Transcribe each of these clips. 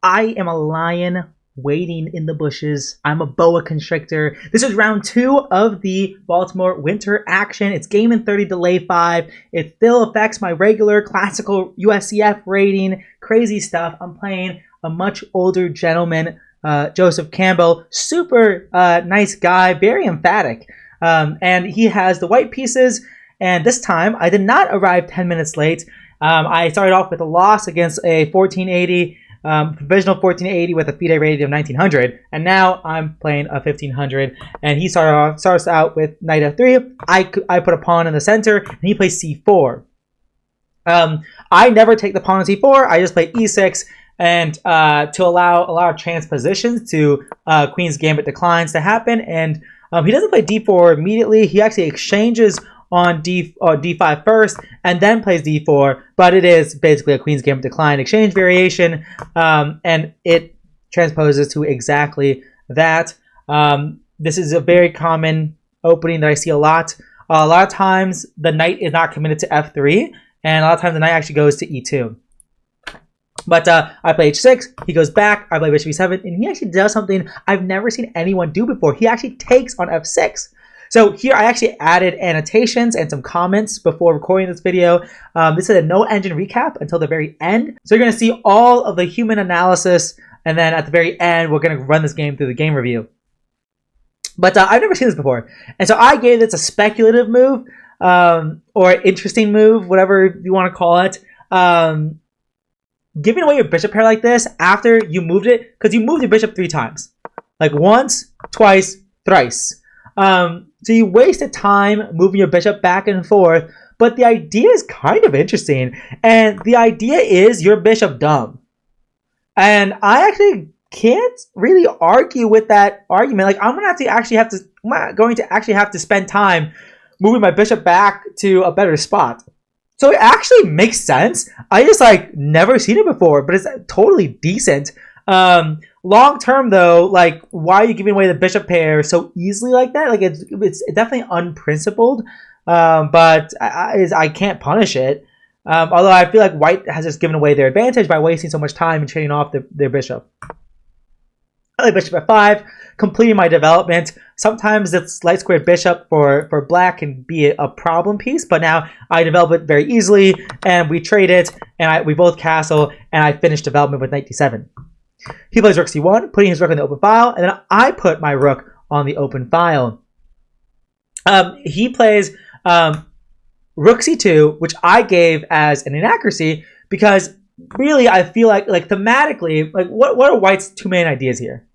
I am a lion waiting in the bushes. I'm a boa constrictor. This is round 2 of the Baltimore winter action. It's game in 30, delay 5. It still affects my regular classical USCF rating. Crazy stuff. I'm playing a much older gentleman, Joseph Campbell. Super nice guy, very emphatic. And he has the white pieces. And this time, I did not arrive 10 minutes late. I started off with a loss against a 1480. Provisional 1480 with a FIDE rating of 1900, and now I'm playing a 1500. And he starts out with knight f3. I put a pawn in the center, and he plays c4. I never take the pawn on c4. I just play e6, and to allow a lot of transpositions to Queen's Gambit declines to happen. And he doesn't play d4 immediately. He actually exchanges on d5 first and then plays d4, but it is basically a Queen's Gambit decline exchange variation, and it transposes to exactly that. This is a very common opening that I see a lot. A lot of times the knight is not committed to f3, and a lot of times the knight actually goes to e2. But I play h6, he goes back, I play bishop e7, and he actually does something I've never seen anyone do before. He actually takes on f6. So here I actually added annotations and some comments before recording this video. This is a no engine recap until the very end. So you're going to see all of the human analysis, and then at the very end, we're going to run this game through the game review. But I've never seen this before. And so I gave this a speculative move, or interesting move, whatever you want to call it. Giving away your bishop pair like this after you moved it, because you moved your bishop 3 times. Like once, twice, thrice. So you wasted time moving your bishop back and forth, but the idea is kind of interesting. And the idea is your bishop dumb. And I actually can't really argue with that argument. Like I'm going to actually have to spend time moving my bishop back to a better spot. So it actually makes sense. I just never seen it before, but it's totally decent. Long term though, why are you giving away the bishop pair so easily like that? It's definitely unprincipled, but I can't punish it. Although I feel like white has just given away their advantage by wasting so much time and trading off their bishop. I play bishop f5, completing my development. Sometimes this light squared bishop for black can be a problem piece, but now I develop it very easily, and we trade it, and we both castle, and I finish development with knight d7. He plays rook c1, putting his rook on the open file, and then I put my rook on the open file. He plays rook c2, which I gave as an inaccuracy, because really I feel like thematically, what are white's two main ideas here?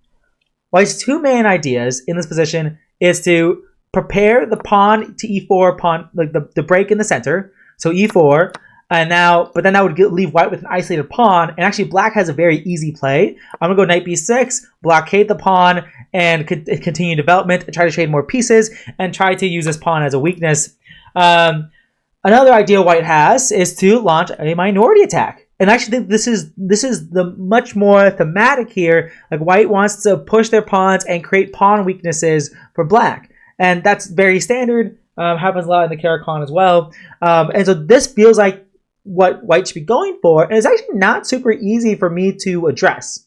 White's two main ideas in this position is to prepare the pawn to e4, pawn the break in the center, so e4. But then that would leave white with an isolated pawn, and actually black has a very easy play. I'm gonna go knight b6, blockade the pawn, and continue development, and try to trade more pieces, and try to use this pawn as a weakness. Another idea white has is to launch a minority attack, and I actually think this is the much more thematic here. Like white wants to push their pawns and create pawn weaknesses for black, and that's very standard. Happens a lot in the Caracal as well, and so this feels like what white should be going for, and it's actually not super easy for me to address.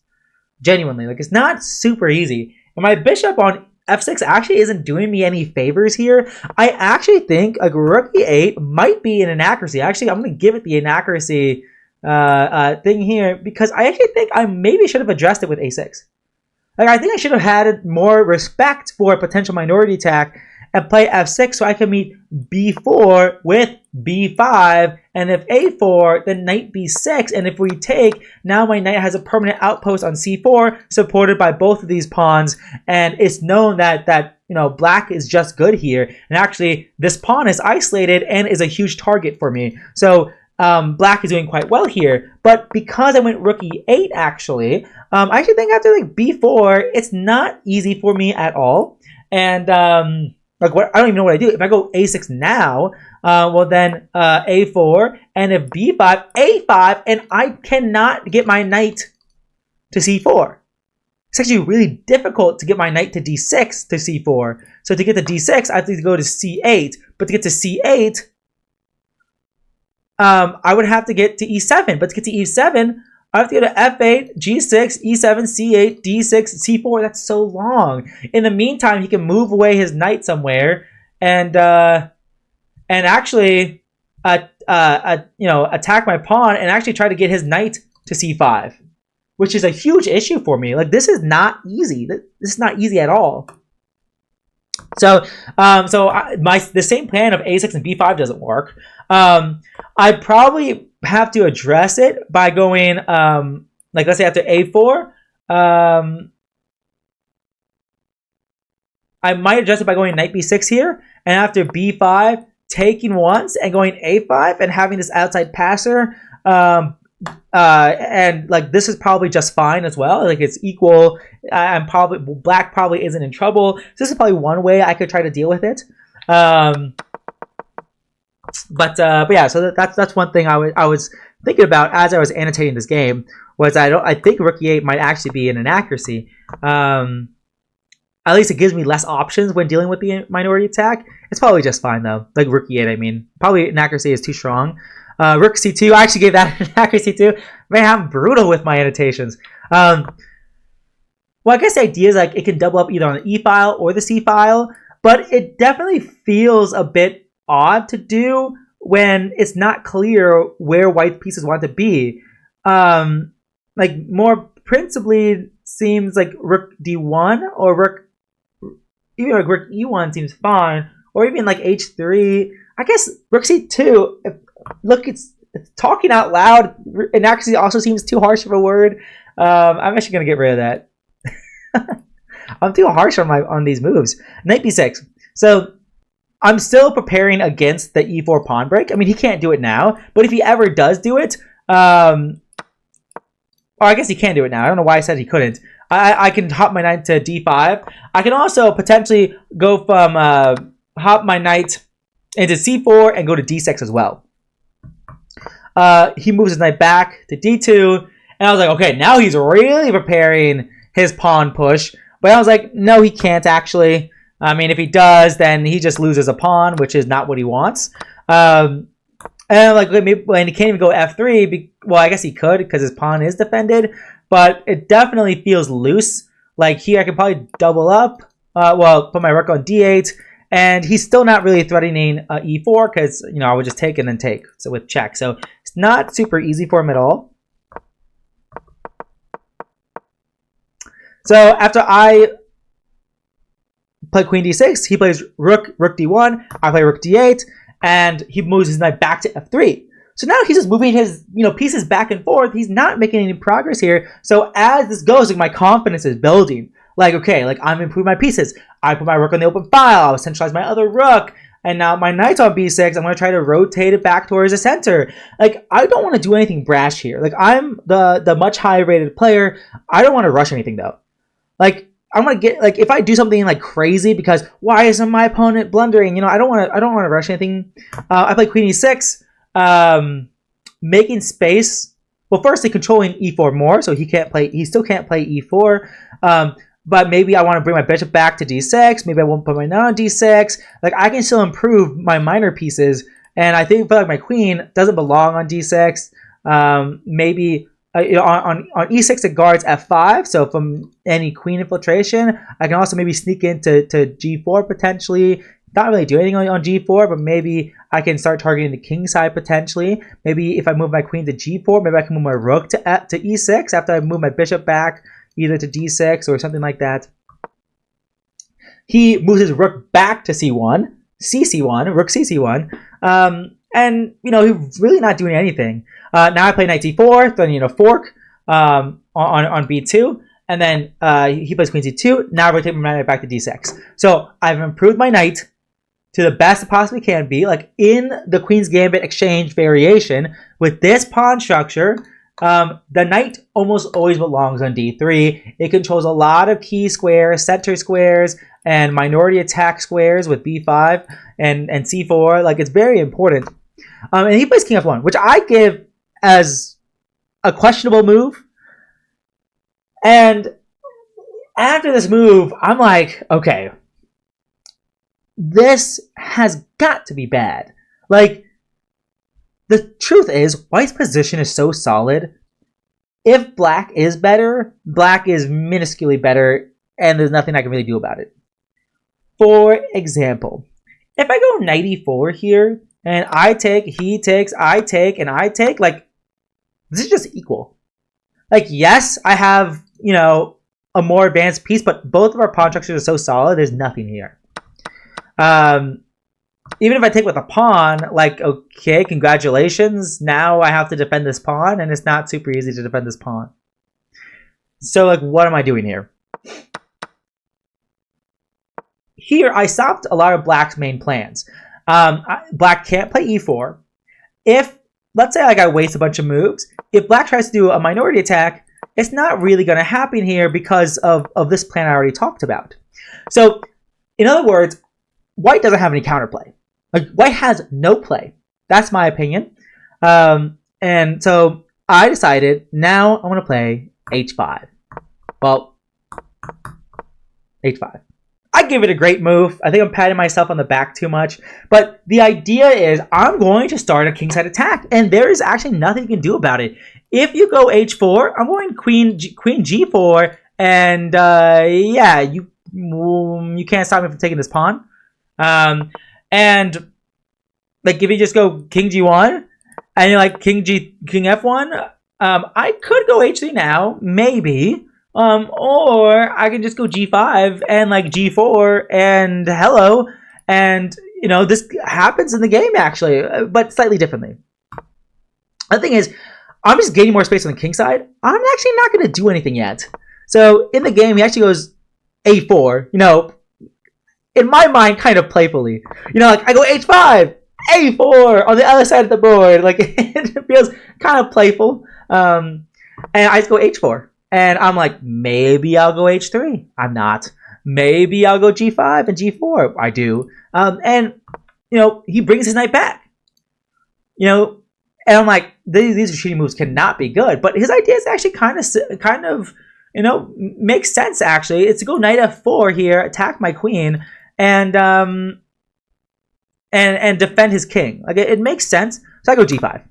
Genuinely, it's not super easy. And my bishop on f6 actually isn't doing me any favors here. I actually think rook e8 might be an inaccuracy. Actually, I'm going to give it the inaccuracy thing here, because I actually think I maybe should have addressed it with a6. I think I should have had more respect for a potential minority attack and play f6 so I can meet b4 with b5, and if a4, then knight b6, and if we take, now my knight has a permanent outpost on c4 supported by both of these pawns, and it's known that black is just good here, and actually this pawn is isolated and is a huge target for me. So black is doing quite well here, but because I went rook e8, actually, I actually think after b4, it's not easy for me at all, and what I don't even know what I do. If I go a6 now, well then a4, and if b5, a5, and I cannot get my knight to c4. It's actually really difficult to get my knight to d6 to c4. So to get to d6, I have to go to c8. But to get to c8, I would have to get to e7. But to get to e7, I have to go to F8, G6, E7, C8, D6, C4. That's so long. In the meantime, he can move away his knight somewhere and actually attack my pawn and actually try to get his knight to C5, which is a huge issue for me. Like, this is not easy. This is not easy at all. So, the same plan of A6 and B5 doesn't work. I probably have to address it by going, let's say after A4, I might address it by going knight B6 here, and after B5, taking once and going A5 and having this outside passer. And like, this is probably just fine as well. Like, it's equal. Black probably isn't in trouble. So this is probably one way I could try to deal with it. But yeah, so that's one thing I was thinking about as I was annotating this game, was I think rook e8 might actually be an inaccuracy. At least it gives me less options when dealing with the minority attack. It's probably just fine though. Like rook e8, I mean, probably inaccuracy is too strong. Rook c2, I actually gave that an accuracy too. Man, I'm brutal with my annotations. Well, I guess the idea is like it can double up either on the e file or the c file, but it definitely feels a bit odd to do when it's not clear where white pieces want to be. Like, more principally seems like rook d1 or even like rook e1 seems fine, or even like h3. I guess rook c2. Look, it's talking out loud. Inaccuracy also seems too harsh of a word. I'm actually gonna get rid of that. I'm too harsh on these moves. Knight b6. So I'm still preparing against the e4 pawn break. I mean, he can't do it now, but if he ever does do it, or I guess he can do it now. I don't know why I said he couldn't. I can hop my knight to d5. I can also potentially go from hop my knight into c4 and go to d6 as well. He moves his knight back to d2, and I was like, okay, now he's really preparing his pawn push. But I was like, no, he can't actually. I mean, if he does, then he just loses a pawn, which is not what he wants. And like, maybe when he can't even go f3, well, I guess he could because his pawn is defended, but it definitely feels loose. Like here, I could probably double up. Put my rook on d8, and he's still not really threatening e4 because I would just take and then take. So with check, so it's not super easy for him at all. So after I play queen d6, he plays rook d1, I play rook d8, and he moves his knight back to f3. So now he's just moving his pieces back and forth. He's not making any progress here. So as this goes, like, my confidence is building. Like, okay, like, I'm improving my pieces. I put my rook on the open file. I'll centralize my other rook. And now my knight's on b6. I'm going to try to rotate it back towards the center. Like, I don't want to do anything brash here. Like, I'm the much higher rated player. I don't want to rush anything though. Like, I'm gonna get, like, if I do something like crazy because why isn't my opponent blundering? I don't want to rush anything. I play queen e6, making space. Well, firstly, controlling e4 more, so he still can't play e4. But maybe I want to bring my bishop back to d6. Maybe I won't put my knight on d6. Like, I can still improve my minor pieces, and I feel like my queen doesn't belong on d6. Maybe. On e6 it guards f5, so from any queen infiltration, I can also maybe sneak into g4 potentially. Not really do anything on g4, but maybe I can start targeting the king side potentially. Maybe if I move my queen to g4, maybe I can move my rook to e6 after I move my bishop back either to d6 or something like that. He moves his rook back to c1, cc1, rook cc1, and he's really not doing anything. Now I play knight c4, then fork on b2, and then he plays queen c2. Now I rotate my knight back to d6. So I've improved my knight to the best it possibly can be, like in the Queen's Gambit exchange variation. With this pawn structure, the knight almost always belongs on d3. It controls a lot of key squares, center squares, and minority attack squares with b5 and c4. Like, it's very important. And he plays king f1, which I give as a questionable move. And after this move, I'm like, okay, this has got to be bad. Like, the truth is, white's position is so solid. if black is better, black is minusculely better, and there's nothing I can really do about it. For example, if I go knight e4 here, and I take, he takes, I take, and I take, like, this is just equal. Like, yes, I have, you know, a more advanced piece, but both of our pawn structures are so solid, there's nothing here. Even if I take with a pawn, like, okay, congratulations, now I have to defend this pawn, and it's not super easy to defend this pawn. So, like, what am I doing here? Here, I stopped a lot of black's main plans. Black can't play e4. If, let's say, like, I waste a bunch of moves, if black tries to do a minority attack, it's not really going to happen here because of this plan I already talked about. So, in other words, white doesn't have any counterplay. Like, white has no play. That's my opinion. And so I decided now I want to play h5. Well, h5. I give it a great move. I think I'm patting myself on the back too much. But the idea is I'm going to start a kingside attack. And there is actually nothing you can do about it. If you go h4, I'm going queen g4. And yeah, you can't stop me from taking this pawn. And like if you just go king g1 and you're like king f1, I could go h3 now, maybe. Or I can just go g5 and like g4 and hello. And you know, this happens in the game actually, but slightly differently. The thing is, I'm just gaining more space on the king side. I'm actually not going to do anything yet. So in the game, he actually goes a4, you know, in my mind, kind of playfully. You know, like I go h5, a4 on the other side of the board. Like it feels kind of playful. And I just go h4. And I'm like, maybe I'll go h3. I'm not. Maybe I'll go g5 and g4. I do. And, you know, he brings his knight back. You know, and I'm like, these retreating moves cannot be good. But his idea is actually kind of, you know, makes sense, actually. It's to go knight f4 here, attack my queen, and defend his king. Like, it makes sense. So I go g5,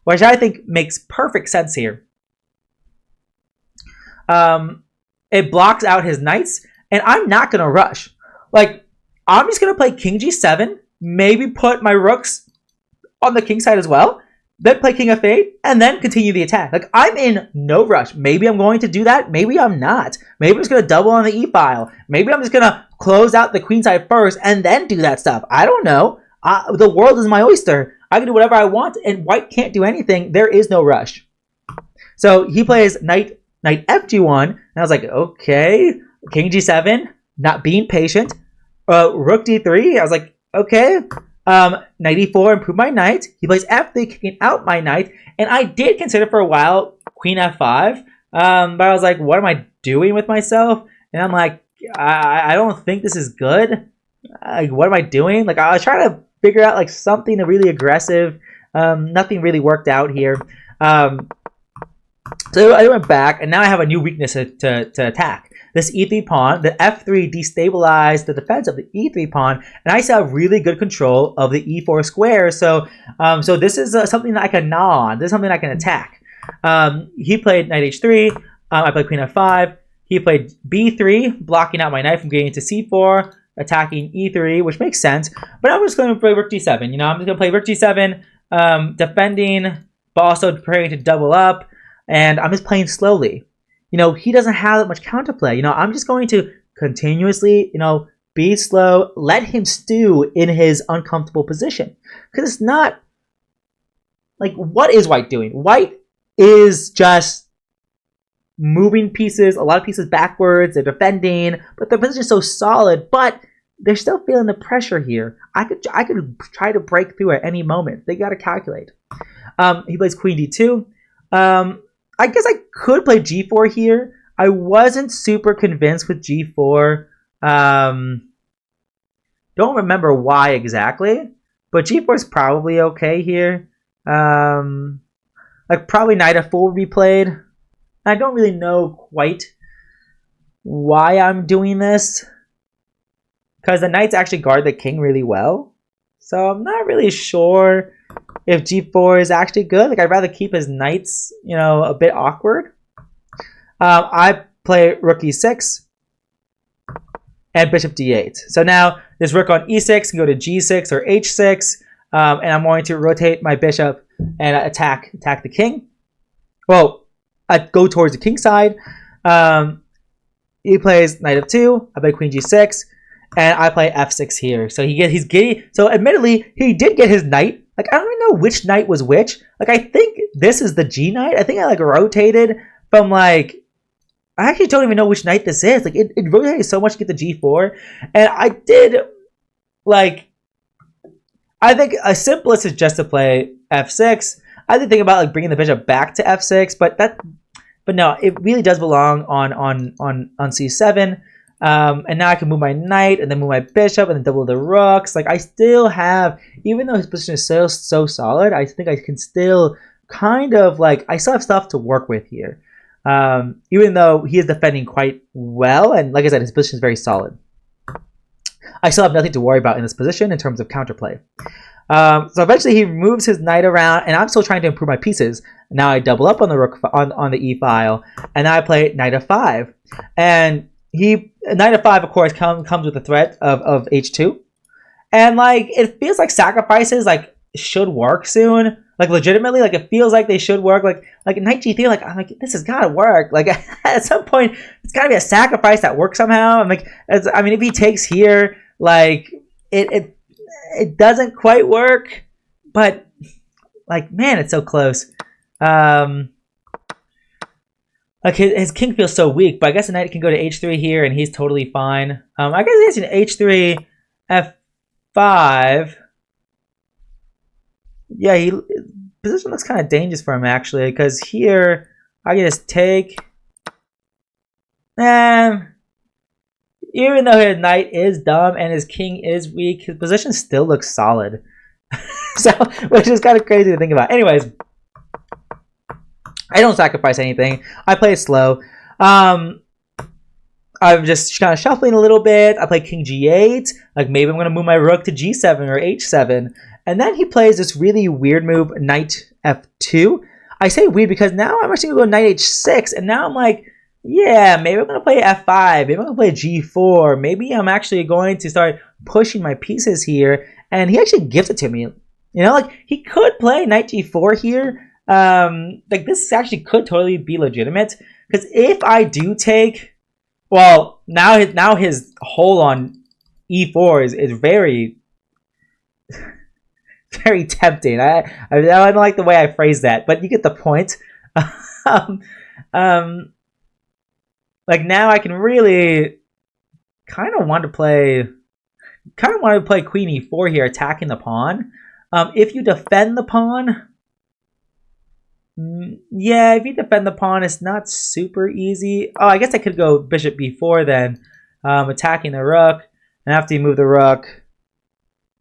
which I think makes perfect sense here. It blocks out his knights, and I'm not going to rush. Like, I'm just going to play king g7, maybe put my rooks on the king side as well, then play king f8, and then continue the attack. Like, I'm in no rush. Maybe I'm going to do that. Maybe I'm not. Maybe I'm just going to double on the e-file. Maybe I'm just going to close out the queen side first and then do that stuff. I don't know. The world is my oyster. I can do whatever I want, and white can't do anything. There is no rush. So he plays knight fg1, and I was like, okay, king g7, not being patient. Rook d3, I was like, okay. Knight e4, improve my knight. He plays f3, kicking out my knight, and I did consider for a while queen f5, but I was like, what am I doing with myself? And I'm like, I don't think this is good. Like, what am I doing? Like, I was trying to figure out like something really aggressive. Nothing really worked out here. So I went back, and now I have a new weakness to attack. This e3 pawn, the f3 destabilized the defense of the e3 pawn, and I still have really good control of the e4 square. So this is something that I can gnaw on. This is something I can attack. He played knight h3. I played queen f5. He played b3, blocking out my knight from getting to c4, attacking e3, which makes sense. But I'm just going to play rook d7. You know, I'm just going to play rook d7, defending, but also preparing to double up. And I'm just playing slowly. You know, he doesn't have that much counterplay. You know, I'm just going to continuously, you know, be slow, let him stew in his uncomfortable position. Because it's not, like, what is white doing? White is just moving pieces, a lot of pieces backwards. They're defending, but their position is so solid. But they're still feeling the pressure here. I could try to break through at any moment. They got to calculate. He plays queen d2. I guess I could play g4 here. I wasn't super convinced with g4. Don't remember why exactly, but g4 is probably okay here. Like probably knight f4 would be played. I don't really know quite why I'm doing this, because the knights actually guard the king really well. So I'm not really sure if g4 is actually good. Like, I'd rather keep his knights, you know, a bit awkward. I play rook e6 and bishop d8. So now this rook on e6 can go to g6 or h6, and I'm going to rotate my bishop and attack the king. Well, I go towards the king side. He plays knight f2. I play queen g6, and I play f6 here. So he's getting. So admittedly, he did get his knight. Like, I don't even know which knight was which. Like, I think this is the g knight. I think I like rotated from like. I actually don't even know which knight this is. Like, it rotated so much to get the g4, and I did like. I think a simplest is just to play f6. I did think about like bringing the bishop back to f6, but no, it really does belong on c7. And now I can move my knight and then move my bishop and then double the rooks. Like, I still have, even though his position is so solid, I think I can still kind of like, I still have stuff to work with here. Even though he is defending quite well, and like I said, his position is very solid. I still have nothing to worry about in this position in terms of counterplay. So eventually he moves his knight around, and I'm still trying to improve my pieces. Now I double up on the rook on the e file, and now I play knight f5. And knight f5, of course, comes with the threat of h2, and like it feels like sacrifices like should work soon. Like, legitimately, like it feels like they should work. Like knight g3, like I'm like, this has got to work. Like at some point, it's got to be a sacrifice that works somehow. I'm like, I mean, if he takes here, like it doesn't quite work, but like, man, it's so close. Like his king feels so weak, but I guess the knight can go to h3 here, and he's totally fine. I guess he's in h3, f5. Yeah, position looks kind of dangerous for him actually, because here I can just take. Even though his knight is dumb and his king is weak, his position still looks solid. So, which is kind of crazy to think about. Anyways, I don't sacrifice anything. I play it slow. I'm just kind of shuffling a little bit. I play king g8. Like, maybe I'm going to move my rook to g7 or h7. And then he plays this really weird move, knight f2. I say weird because now I'm actually going to go knight h6. And now I'm like, yeah, maybe I'm going to play f5. Maybe I'm going to play g4. Maybe I'm actually going to start pushing my pieces here. And he actually gives it to me. You know, like, he could play knight g4 here. Like, this actually could totally be legitimate. Because if I do take... Well, now his hold on e4 is very... very tempting. I don't like the way I phrase that, but you get the point. Like, now I can really kind of want to play queen e4 here, attacking the pawn. If you defend the pawn, yeah, if you defend the pawn, it's not super easy. Oh, I guess I could go bishop b4 then, attacking the rook, and after you move the rook,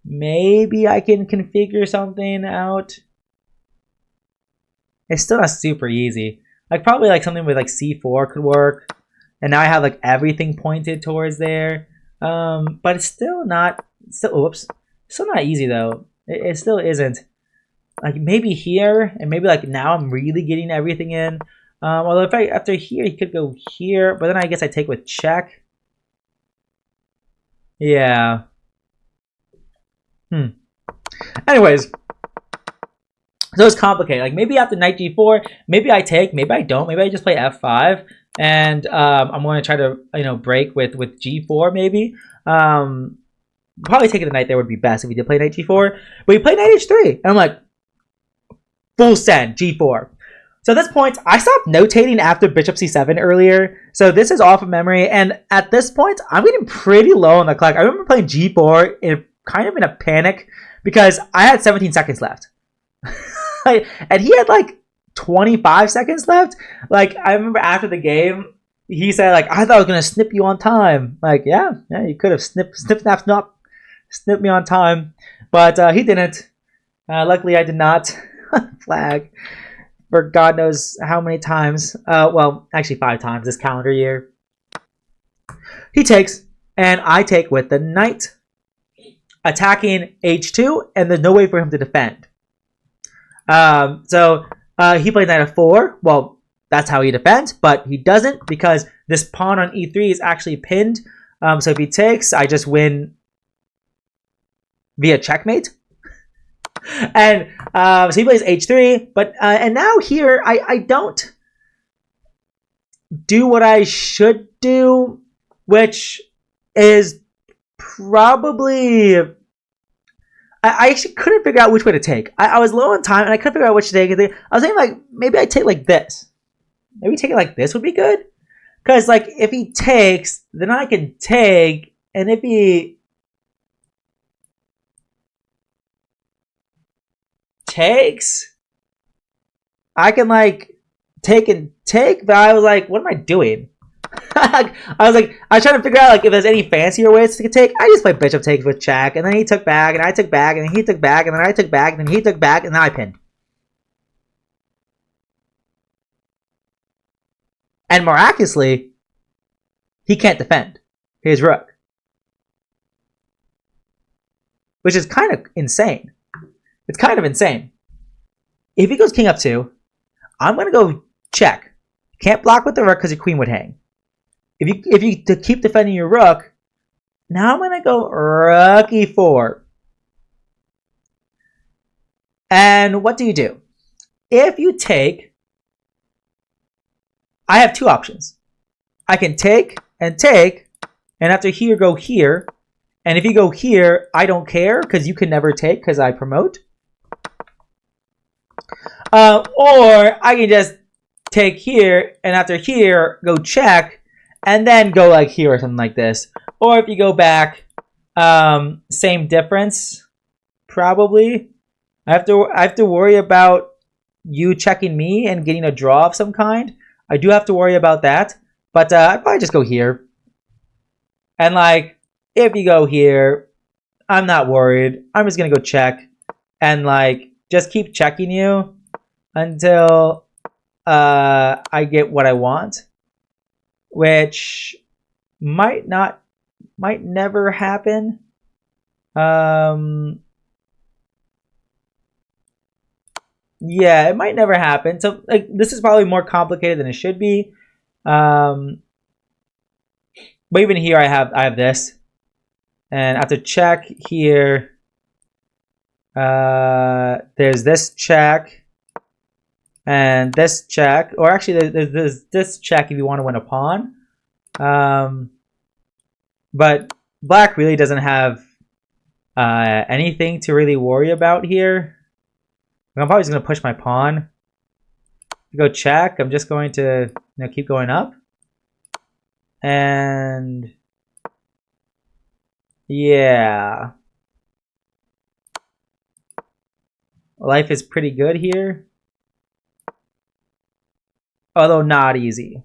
maybe I can configure something out. It's still not super easy. Like, probably like something with like c4 could work. And now I have like everything pointed towards there. But it's still not, still not easy though. It still isn't. Like, maybe here, and maybe like now I'm really getting everything in. Although if after here, he could go here, but then I guess I take with check. Yeah. Anyways, so it's complicated. Like, maybe after knight g4, maybe I take, maybe I don't, maybe I just play f5, and I'm going to try to, you know, break with g4 maybe. Probably taking the knight there would be best if we did play knight g4, but we played knight h3, and I'm like, full send g4. So at this point, I stopped notating after bishop c7 earlier, so this is off of memory, and at this point, I'm getting pretty low on the clock. I remember playing g4 kind of in a panic because I had 17 seconds left. And he had like 25 seconds left. Like, I remember after the game, he said, like, I thought I was going to snip you on time. Like, yeah, you could have snip, snap, me on time. But he didn't. Luckily, I did not. Flag. For God knows how many times. Well, actually 5 times this calendar year. He takes, and I take with the knight. Attacking h2, and there's no way for him to defend. So he plays knight f4. Well, that's how he defends, but he doesn't because this pawn on e3 is actually pinned. So if he takes, I just win via checkmate. And so he plays h3, but and now here I don't do what I should do, which is probably I actually couldn't figure out which way to take. I was low on time and I couldn't figure out which to take. I was thinking like maybe I take like this. Maybe take it like this would be good. Because like if he takes, then I can take, and if he takes, I can like take and take. But I was like, what am I doing? I was trying to figure out like if there's any fancier ways to take. I just played bishop takes with check, and then he took back, and I took back, and then he took back, and then I took back, and then he took back, and then I pinned. And miraculously, he can't defend his rook, which is kind of insane. It's kind of insane. If he goes king f2, I'm gonna go check. Can't block with the rook because your queen would hang. If you to keep defending your rook, now I'm gonna go rook e4. And what do you do? If you take, I have two options. I can take, and after here go here. And if you go here, I don't care because you can never take because I promote. Or I can just take here, and after here go check, and then go like here or something like this. Or if you go back, same difference, probably. I have to worry about you checking me and getting a draw of some kind. I do have to worry about that, but I'd probably just go here. And like, if you go here, I'm not worried. I'm just gonna go check, and like, just keep checking you until I get what I want, which might never happen. Yeah, it might never happen. So like, this is probably more complicated than it should be. But even here, I have this, and after check here, there's this check and this check, or actually there's this check if you want to win a pawn. But black really doesn't have anything to really worry about here. I'm probably just going to push my pawn. Go check. I'm just going to keep going up. And yeah. Life is pretty good here. Although not easy.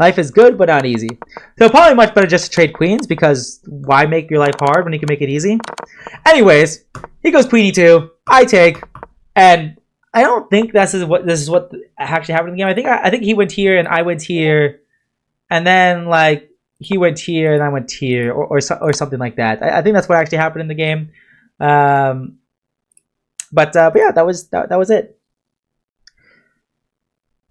Life is good, but not easy. So probably much better just to trade queens, because why make your life hard when you can make it easy? Anyways, he goes queen e2. I take. And I don't think this is what actually happened in the game. I think he went here and I went here, and then like he went here and I went here, or something like that. I think that's what actually happened in the game. But yeah, that was it.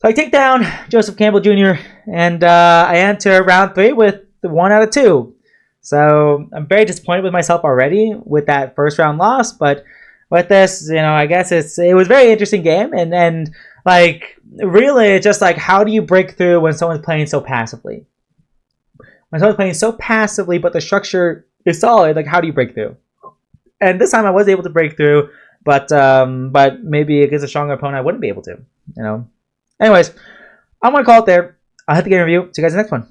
So I take down Joseph Campbell Jr. and I enter round 3 with the 1 out of 2. So I'm very disappointed with myself already with that first round loss, but with this, I guess it was a very interesting game, and like really, it's just like, how do you break through when someone's playing so passively? When someone's playing so passively, but the structure is solid, like how do you break through? And this time I was able to break through, but maybe against a stronger opponent I wouldn't be able to. Anyways, I'm gonna call it there. I'll hit the game review. See you guys in the next one.